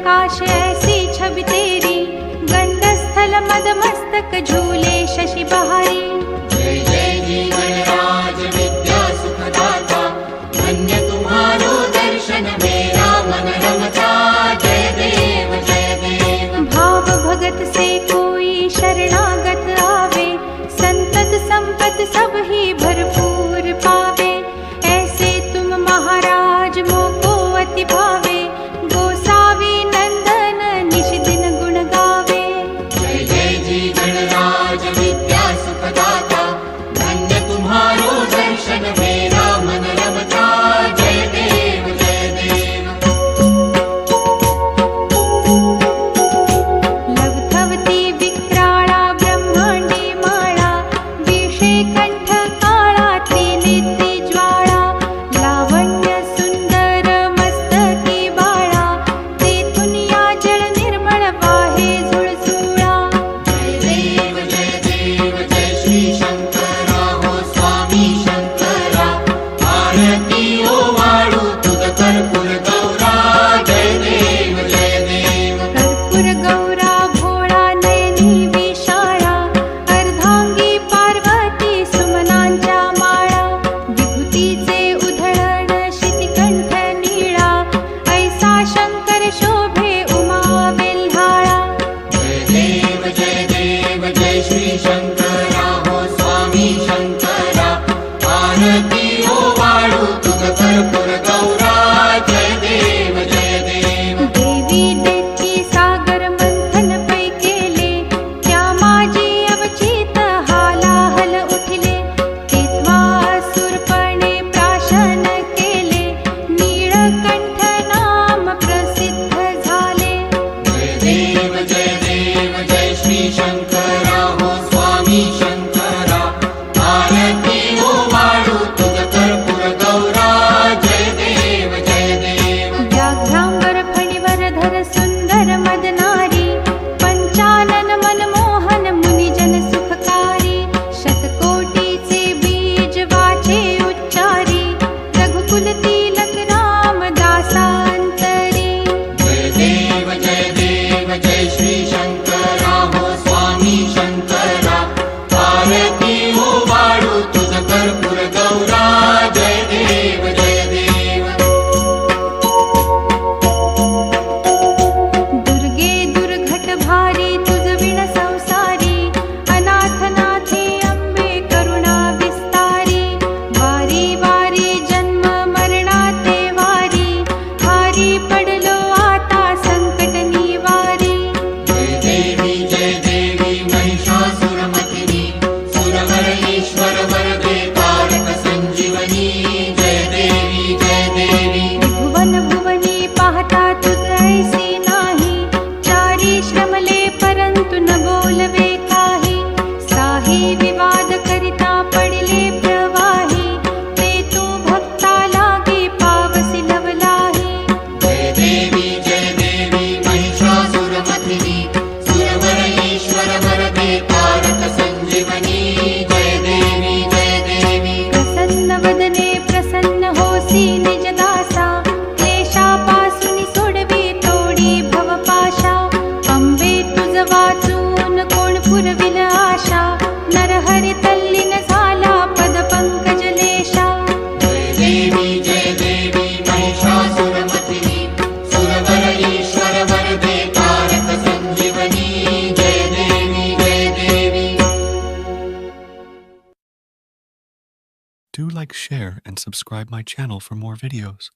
प्रकाश ऐसी छवि तेरी, गंडस्थल मदमस्तक झूले शशि बहारी। जय जय जी गणराज विद्या सुखदाता, धन्य तुम्हारो दर्शन मेरा मन रमता। जय देव जय देव। भाव भगत से कोई शरणागत आवे, संतत संपत सब ही भरपूर पावे। ऐसे तुम महाराज मोको अति भावे, गोसावी नंदन निश दिन गुण गावे। जय जय जी गणराज विद्या सुखदाता, धन्य तुम्हारो दर्शन मेरा मन रमता। जय देव जय देव। लवथवती विक्राळा ब्रह्मांडी माळा, विषे कंठ काळातली नेत्री ज्वाळा। लावण्य सुंदर मस्तकी बाळा, तेथून या जळ निर्मळ वाहे झुळझुळा। जय देव जय श्री शंकरा हो स्वामी शंकरा, आरती ओ वाळू तुझ कर्पूर गौरा। जय देव जय देव। कर्पूर गौरा भोळा नयनी विशाळा, अर्धांगी पार्वती सुमनांच्या माळा। विभूतीचे उधळण शितिकंठ नीळा, ऐसा शंकर शोभे उमा वेल्हाळा। जय देव जय श्री शंकरा हो स्वामी शंकरा, आरती ओ वाळू तुझ कर्पूर गौरा। जय देव जय देव। देवी देती सागर मंथन पै केले, त्या माझी अवचित हालाहल उठले। तेव्हा असुरपणे प्राशन केले, नीळकंठ नाम प्रसिद्ध झाले। जय देव जय श्री शंकरा हो स्वामी शंकरा, आरती ओ वाळू तुझ कर्पूर गौरा। जय देव जय देव। व्याघ्रांबर फणीवर धर सुंदर मदनारी, पंचानन मनमोहन मुनिजन सुखकारी। शतकोटीचे बीज वाचे उच्चारी, रघुकुल तिलक रामदासांतरी। जय देव जय श्री शंकरा हो स्वामी शंकरा, आरती ओ वाळू तुझ कर्पूर गौरा। जय देव जय देव। दुर्गे दुर्घट भारी तुझ विण संसारी, अनाथनाथे अंबे करुणा विस्तारी। वारी वारी जन्म मरणाते वारी, भारी पडलो आता संकट निवारी। जय देवी महिषासुरमर्दिनी, सुरवर ईश्वर वरदे तारक संजीवनी। जय देवी जय देवी। भुवन भुवनी पाहता तुझ ऐसी नाही, चारी श्रमले परंतु न बोलवे काही। साही विवाद करिता पडले प्रवाही, ते तू भक्ता लागे पावसी लवलाही। जय देवी महिषासुरमर्दिनी, सुरवर ईश्वर वरदे तारक संजीवनी। जय देवी जय देवी। प्रसन्न वदने प्रसन्न होसी निज दासा, क्लेशापासून सोडवी तोडी भवपाशा। अंबे तुझ वाचून कोण पुरविल आशा, नरहरी तल्लीन झाला पद पंकजलेशा। जय देवी महिषासुरमर्दिनी, सुरवर ईश्वर वरदे तारक संजीवनी। जय देवी जय देवी। Do like, share, and subscribe my channel for more videos.